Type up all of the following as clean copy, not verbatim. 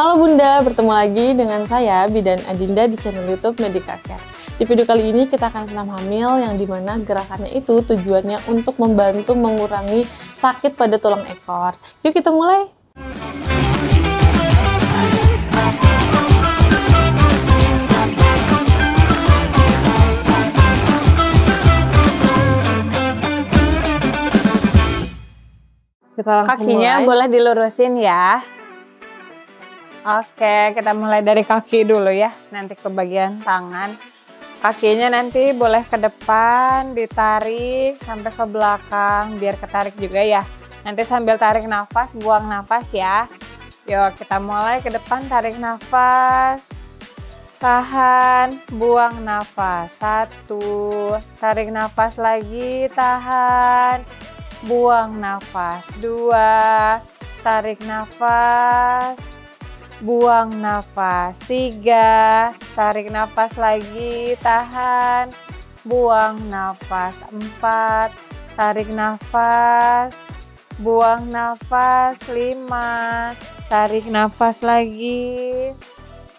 Halo Bunda, bertemu lagi dengan saya Bidan Adinda di channel YouTube Medica Care. Di video kali ini kita akan senam hamil yang dimana gerakannya itu tujuannya untuk membantu mengurangi sakit pada tulang ekor. Yuk kita mulai. Kakinya boleh dilurusin ya. Oke, kita mulai dari kaki dulu ya, nanti ke bagian tangan. Kakinya nanti boleh ke depan, ditarik sampai ke belakang, biar ketarik juga ya. Nanti sambil tarik nafas, buang nafas ya. Yuk, kita mulai ke depan, tarik nafas. Tahan, buang nafas. 1, tarik nafas lagi, tahan. Buang nafas. 2, tarik nafas. Buang nafas. 3, tarik nafas lagi, tahan, buang nafas. 4, tarik nafas, buang nafas. 5, tarik nafas lagi,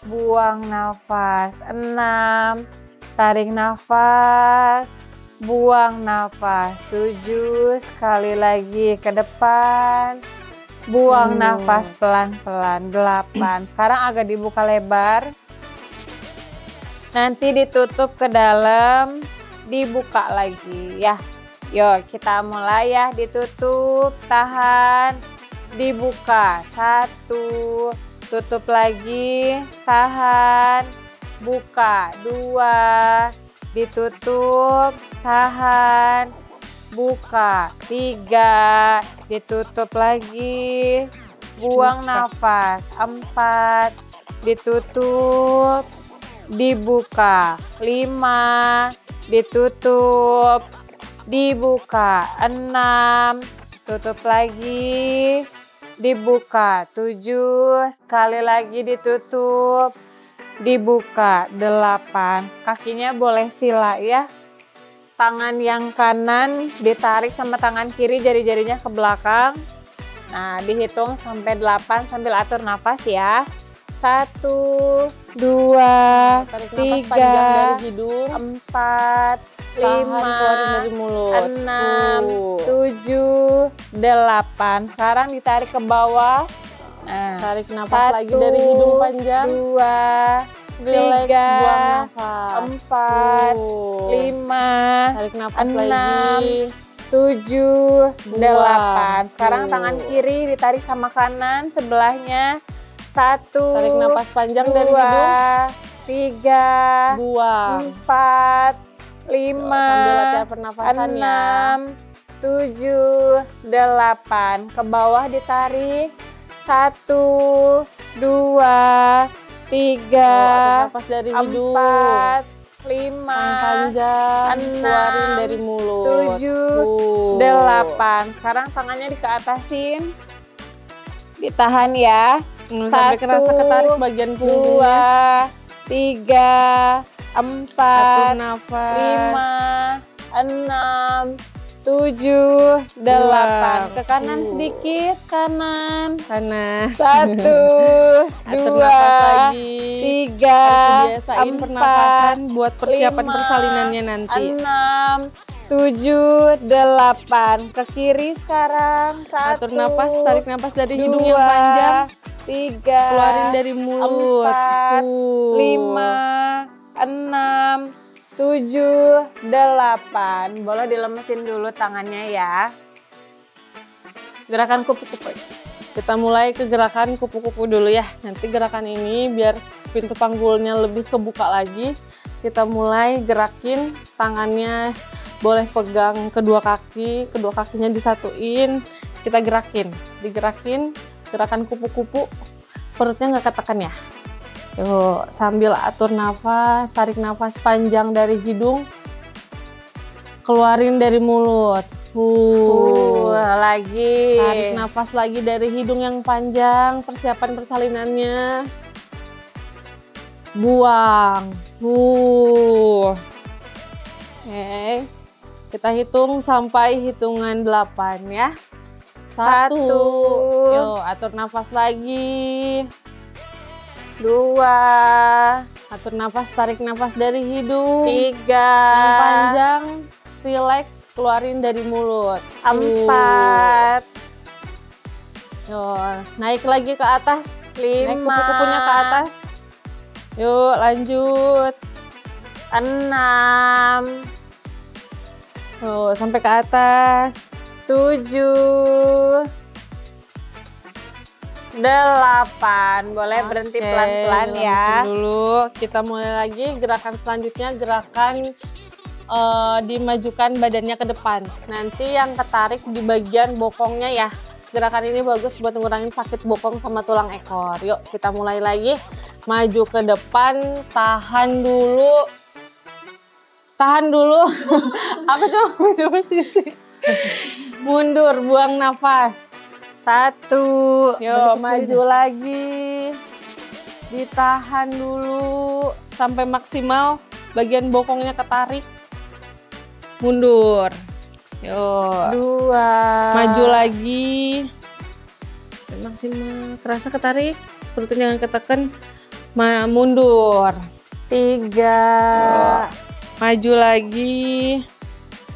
buang nafas. 6, tarik nafas, buang nafas. 7, sekali lagi ke depan. Buang nafas pelan-pelan. 8. Sekarang agak dibuka lebar. Nanti ditutup ke dalam, dibuka lagi ya. Yuk kita mulai ya, ditutup, tahan, dibuka. 1, tutup lagi, tahan, buka. 2, ditutup, tahan, buka. 3, ditutup lagi, buang nafas. 4, ditutup, dibuka. 5, ditutup, dibuka. 6, tutup lagi, dibuka. 7, sekali lagi ditutup, dibuka. 8, kakinya boleh sila ya. Tangan yang kanan ditarik sama tangan kiri, jari-jarinya ke belakang. Nah, dihitung sampai 8 sambil atur nafas ya. 1, 2, 3, 4, 5, 6, 7, 8. Sekarang ditarik ke bawah. Nah, tarik nafas lagi dari hidung panjang. 2, 3, 4, 5, tarik nafas 6, lagi. 7, 8. Sekarang tangan kiri ditarik sama kanan sebelahnya. 1, tarik nafas panjang 2, dari hidung. 3, buang. 4, 5, sambil latihan pernapasan 6, 7, 8. Ke bawah ditarik. 1, 2, 3, nafas dari hidung. 4, 5, panjang, 6, keluarin dari mulut. 7, 8. Sekarang tangannya dikeatasin, ditahan ya. Sampai kerasa ketarik bagian punggungnya. 2, 3, 4, 5, 6, 7, 8. Ke kanan sedikit, kanan. 1, 2, 3, biasain pernapasan buat persiapan 5, persalinannya nanti. 6, 7, 8. Ke kiri sekarang. 1, atur napas, tarik napas dari 2, hidung yang panjang. 3, keluarin dari mulut. 4, 5, 6, 7, 8. Boleh dilemesin dulu tangannya ya. Gerakan kupu-kupu. Kita mulai ke gerakan kupu-kupu dulu ya. Nanti gerakan ini biar pintu panggulnya lebih kebuka lagi. Kita mulai gerakin tangannya, boleh pegang kedua kakinya disatuin. Kita gerakin, digerakin, gerakan kupu-kupu. Perutnya nggak ketekan ya. Yuk, sambil atur nafas, tarik nafas panjang dari hidung, keluarin dari mulut. Lagi. Tarik nafas lagi dari hidung yang panjang, persiapan persalinannya. Buang. Oke. Kita hitung sampai hitungan 8 ya. 1. Yuk, atur nafas lagi. 2, Atur nafas, tarik nafas dari hidung. 3, Yang panjang, relax, keluarin dari mulut. 4, Yuk, naik lagi ke atas. 5, Naik kupu-kupunya ke atas. Yuk, lanjut. 6, Tuh, sampai ke atas. 7, 8. Boleh berhenti Oke, pelan-pelan ya. dilemesin dulu. Kita mulai lagi gerakan selanjutnya, gerakan dimajukan badannya ke depan. Nanti yang ketarik di bagian bokongnya ya. Gerakan ini bagus buat ngurangin sakit bokong sama tulang ekor. Yuk, kita mulai lagi. Maju ke depan, tahan dulu. Tahan dulu. Apa coba sih? Mundur, buang nafas. 1, Yuk, maju lagi. Ditahan dulu sampai maksimal bagian bokongnya ketarik. Mundur. Yuk. 2, Maju lagi. Maksimal. Kerasa ketarik. Perutnya jangan ketekan. Mundur. 3, Maju lagi.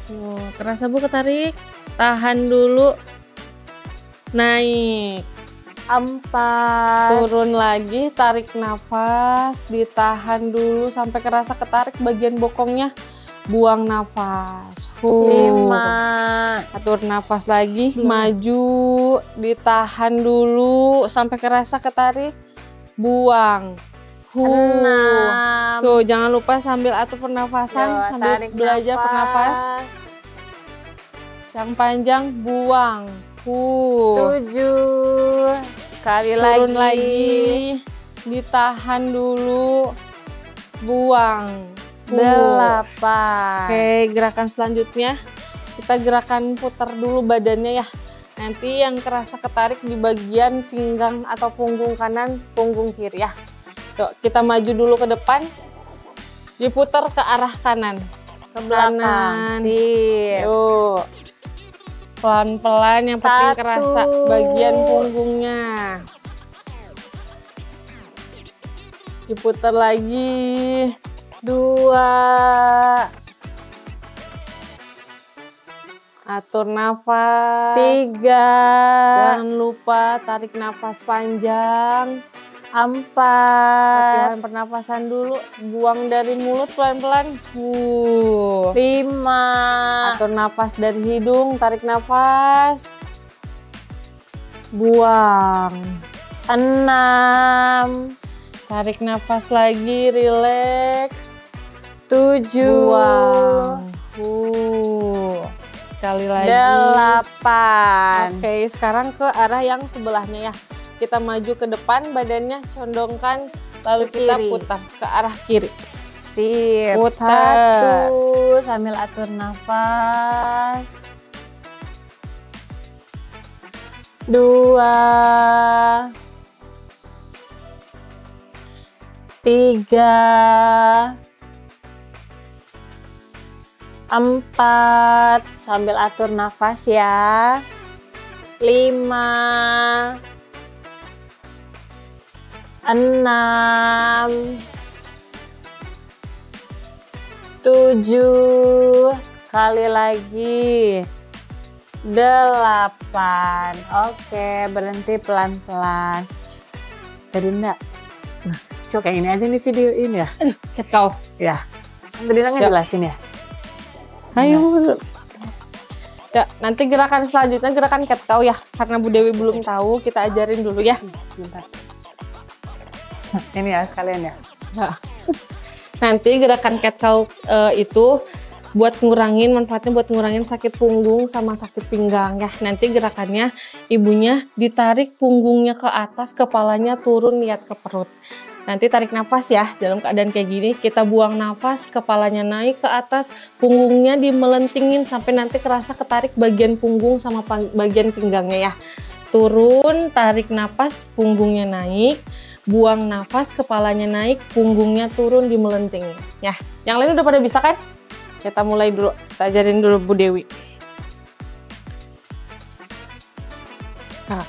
Yuk. Kerasa Bu ketarik. Tahan dulu. Naik. 4, Turun lagi, tarik nafas, ditahan dulu sampai kerasa ketarik bagian bokongnya, buang nafas. 5, Atur nafas lagi, maju, ditahan dulu sampai kerasa ketarik, buang. 6. Tuh, jangan lupa sambil atur pernafasan, Yuk, sambil tarik belajar pernapas. Yang panjang, buang. 7, sekali Turun lagi. lagi, ditahan dulu, buang. 8, Oke, gerakan selanjutnya kita gerakan putar dulu badannya ya. Nanti yang kerasa ketarik di bagian pinggang atau punggung kanan, punggung kiri ya. Yuk, kita maju dulu ke depan, diputar ke arah kanan, ke belakang. Sip. Yuk. Pelan-pelan, yang penting 1, kerasa bagian punggungnya. Diputar lagi. 2, Atur nafas. 3, Jangan lupa tarik nafas panjang. 4, Latihan pernapasan dulu. Buang dari mulut pelan-pelan. 5, Atur nafas dari hidung. Tarik nafas. Buang. 6, Tarik nafas lagi. Relax. 7, Buang. Sekali lagi. 8. Oke, sekarang ke arah yang sebelahnya ya. Kita maju ke depan, badannya condongkan, lalu Ke kita kiri. putar ke arah kiri. Sip. Putar. 1, sambil atur nafas. 2, 3, 4, sambil atur nafas ya. 5, 6, 7, sekali lagi. 8. Oke, berhenti pelan-pelan. Tadi enggak. Nah, coba kayak ini aja nih videoin ya. Cat cow. Ya. Tadi enggak ngejelasin ya. Ayo. Ya, nanti gerakan selanjutnya gerakan cat cow ya. Karena Bu Dewi belum tahu, kita ajarin dulu ya. Bentar. Nah, ini ya sekalian ya. Ya. Nanti gerakan cat cow itu buat ngurangin, manfaatnya buat ngurangin sakit punggung sama sakit pinggang ya. Nanti gerakannya ibunya ditarik punggungnya ke atas, kepalanya turun lihat ke perut. Nanti tarik nafas ya, dalam keadaan kayak gini kita buang nafas, kepalanya naik ke atas, punggungnya dimelentingin sampai nanti kerasa ketarik bagian punggung sama bagian pinggangnya ya. Turun, tarik nafas, punggungnya naik, buang nafas, kepalanya naik, punggungnya turun dimelentingin ya. Yang lain udah pada bisa kan? Kita mulai dulu, kita ajarin dulu Bu Dewi. Nah,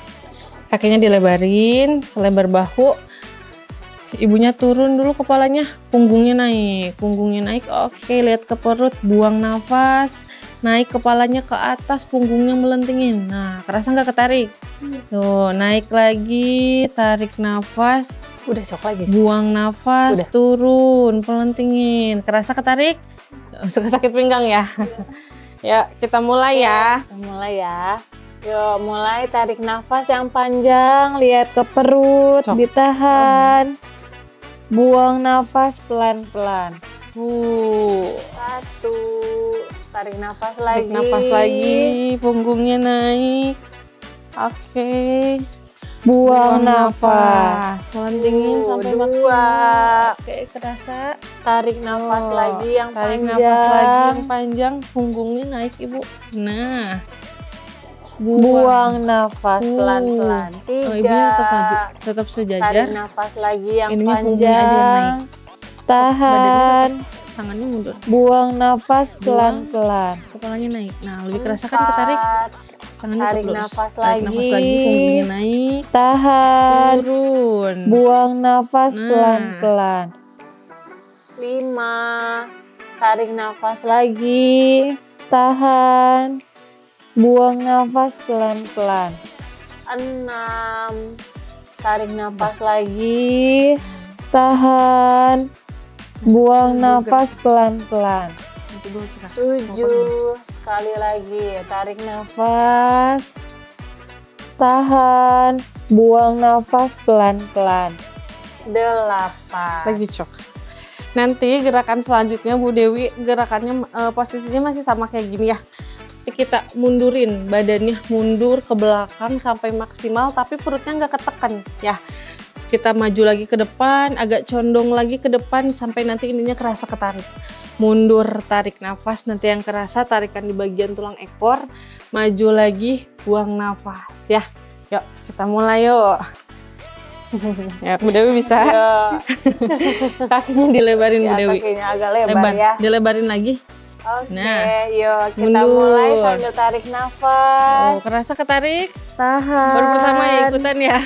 kakinya dilebarin selebar bahu. Ibunya turun dulu kepalanya, punggungnya naik. Oke, lihat ke perut, buang nafas. Naik kepalanya ke atas, punggungnya melentingin. Nah, kerasa nggak ketarik? Tuh, naik lagi, tarik nafas. Udah sok lagi. Buang nafas, Udah. turun, pelentingin. Kerasa ketarik? Suka sakit pinggang ya? Ya, kita mulai ya. Kita mulai ya. Yuk, mulai tarik nafas yang panjang, lihat ke perut, Sok. ditahan. Buang nafas pelan-pelan. 1, Tarik nafas tarik lagi. nafas lagi, punggungnya naik. Oke. Buang nafas. Melentingin sampai 2. maksimal. Oke, kerasa. Tarik nafas lagi yang Tarik panjang. nafas lagi yang panjang, punggungnya naik Ibu. Nah. Buang nafas Uh. pelan-pelan. 3. Ibunya tetap maju, tetap sejajar. Tarik nafas lagi yang Ininya punggungnya aja yang panjang. naik. Tahan. Tangannya mundur. Buang nafas Buang. pelan-pelan. Kepalanya naik. Nah, lebih kerasa kan ketarik. 4. Tangannya Tarik tetap lurus. nafas Tarik nafas lagi. lagi, punggungnya naik. Tahan. Turun. Buang nafas Nah. pelan-pelan. 5. Tarik nafas lagi. Tahan. Buang nafas pelan-pelan. 6. Tarik nafas lagi. Tahan. Buang nafas pelan-pelan. 7. Sekali lagi. Tarik nafas. Tahan. Buang nafas pelan-pelan. 8. Lagi cok. Nanti gerakan selanjutnya Bu Dewi, gerakannya posisinya masih sama kayak gini ya. Kita mundurin badannya, mundur ke belakang sampai maksimal, tapi perutnya nggak ketekan ya. Kita maju lagi ke depan, agak condong lagi ke depan sampai nanti ininya kerasa ketarik. Mundur, tarik nafas, nanti yang kerasa tarikan di bagian tulang ekor. Maju lagi, buang nafas ya. Yuk, kita mulai yuk. Ya, Bu Dewi bisa. Kakinya dilebarin Bu Ya, Dewi. kakinya agak lebar ya. Dilebarin lagi. Oke, Nah, yuk kita mundur. mulai sambil tarik nafas. Oh, kerasa ketarik? Tahan. Baru pertama ya ikutan ya.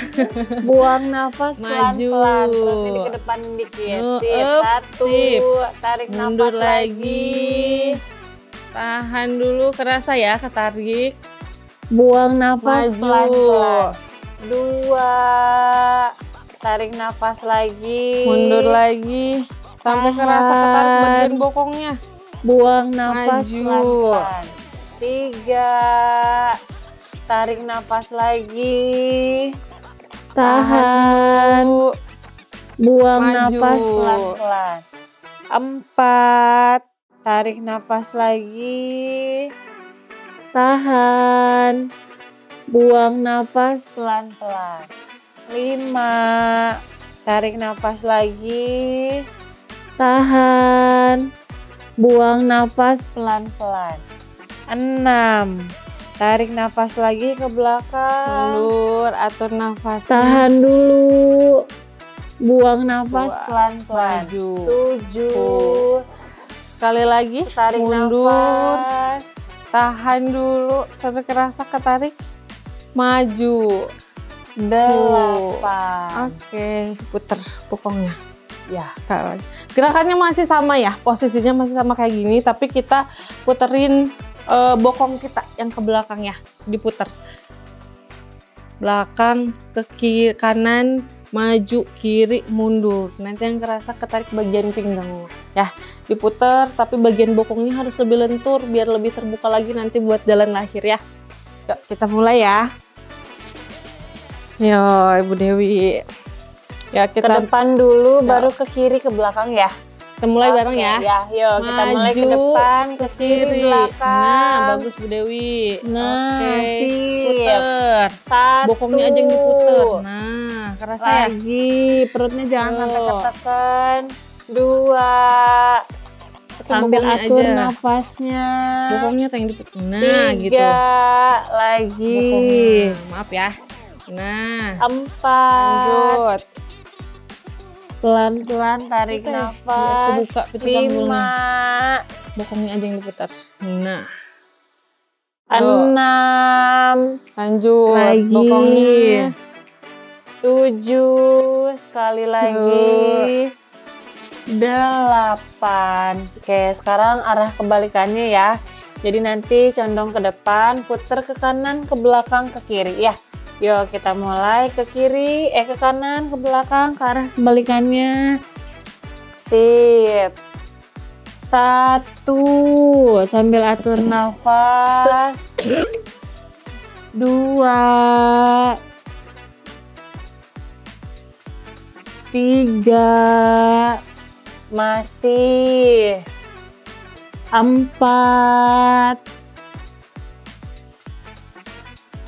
Buang nafas Maju. pelan-pelan. Perutnya di ke depan dikit. Oh, Sip. up. 1. Sip. Tarik Mundur nafas lagi. Tahan dulu, kerasa ya ketarik. Buang nafas Maju. pelan-pelan. 2. Tarik nafas lagi. Mundur lagi sampai Tahan. kerasa ketarik bagian bokongnya. Buang nafas Maju. pelan-pelan. 3. Tarik nafas lagi. Tahan. dulu. Buang Maju. nafas pelan-pelan. 4. Tarik nafas lagi. Tahan. Buang nafas pelan-pelan. 5. Tarik nafas lagi. Tahan. Buang nafas pelan-pelan. 6. Tarik nafas lagi ke belakang. Mundur, atur nafasnya. Tahan dulu. Buang nafas Buang. pelan-pelan. Maju. 7. Sekali lagi, Tarik mundur. nafas. Tahan dulu sampai kerasa ketarik. Maju. 8. Oke, puter bokongnya. Ya. Sekali lagi. Gerakannya masih sama ya, posisinya masih sama kayak gini, tapi kita puterin bokong kita yang ke belakang ya, diputer. Belakang ke kiri, kanan, maju, kiri, mundur. Nanti yang kerasa ketarik bagian pinggang ya, diputer, tapi bagian bokongnya harus lebih lentur biar lebih terbuka lagi nanti buat jalan lahir ya. Yuk, kita mulai ya. Yo, Ibu Dewi. Ya, Ke kita depan dulu, baru ke kiri, ke belakang ya. Kita mulai Oke, bareng ya. Ya, yuk kita mulai ke Maju, depan, ke kiri, belakang. Nah, bagus Bu Dewi. Nah, Oke, sip. puter. 1. Bokongnya aja yang diputer. Nah, kerasa ya? Lagi, perutnya jangan sampai Tuh. ketekan. 2. Sambil bokongnya atur aja. nafasnya. Bokongnya tuh yang diputer. 3. Nah, gitu. Lagi. Bokongnya. Maaf ya. Nah, 4. lanjut. Pelan-pelan tarik Oke, nafas. kebuka pintu panggulnya. 5. Bokongnya aja yang diputer. Nah, 6. lanjut. Lagi. Bokongnya. 7, sekali lagi. 8. Oke, sekarang arah kebalikannya ya. Jadi nanti condong ke depan, puter ke kanan, ke belakang, ke kiri ya. Yuk kita mulai ke kiri, ke kanan, ke belakang, ke arah kebalikannya. Sip. 1, sambil atur nafas. 2, 3, masih. 4,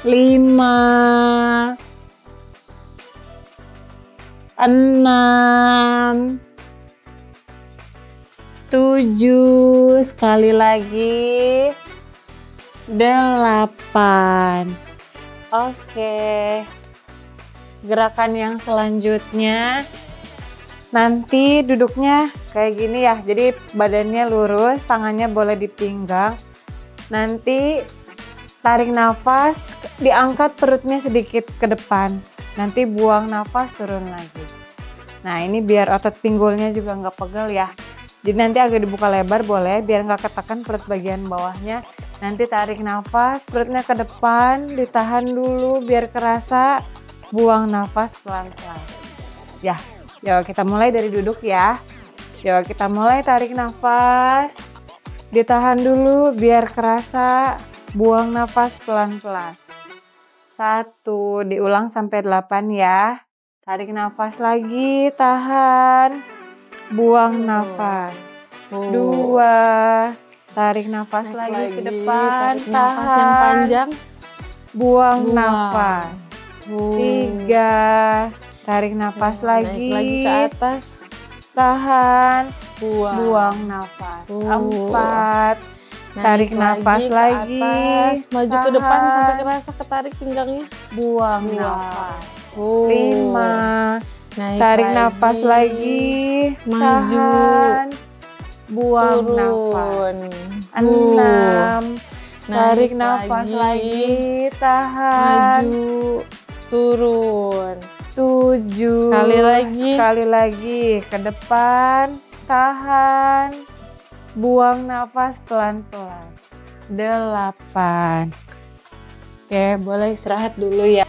5, 6, 7, sekali lagi. 8. Oke. Gerakan yang selanjutnya nanti duduknya kayak gini ya. Jadi badannya lurus, tangannya boleh di pinggang. Nanti tarik nafas, diangkat perutnya sedikit ke depan. Nanti buang nafas, turun lagi. Nah ini biar otot pinggulnya juga nggak pegel ya. Jadi nanti agak dibuka lebar boleh, biar nggak ketekan perut bagian bawahnya. Nanti tarik nafas, perutnya ke depan, ditahan dulu biar kerasa, buang nafas pelan-pelan. Ya, yuk kita mulai dari duduk ya. Yuk kita mulai tarik nafas, ditahan dulu biar kerasa, buang nafas pelan-pelan. 1, diulang sampai 8 ya. Tarik nafas lagi, tahan, buang nafas. 2, tarik nafas lagi ke depan, tarik tahan, nafas yang panjang, buang nafas. 3, tarik nafas naik lagi ke atas, tahan, buang nafas. 4, naik tarik nafas ke lagi, atas, maju ke depan tahan, sampai kerasa ketarik pinggangnya, buang nafas. 5, 5, tarik nafas lagi, maju, tahan, buang turun, nafas. 6, tarik naik nafas lagi, tahan, maju, turun. 7, sekali lagi ke depan, tahan, buang nafas pelan-pelan. 8. Oke, boleh istirahat dulu ya.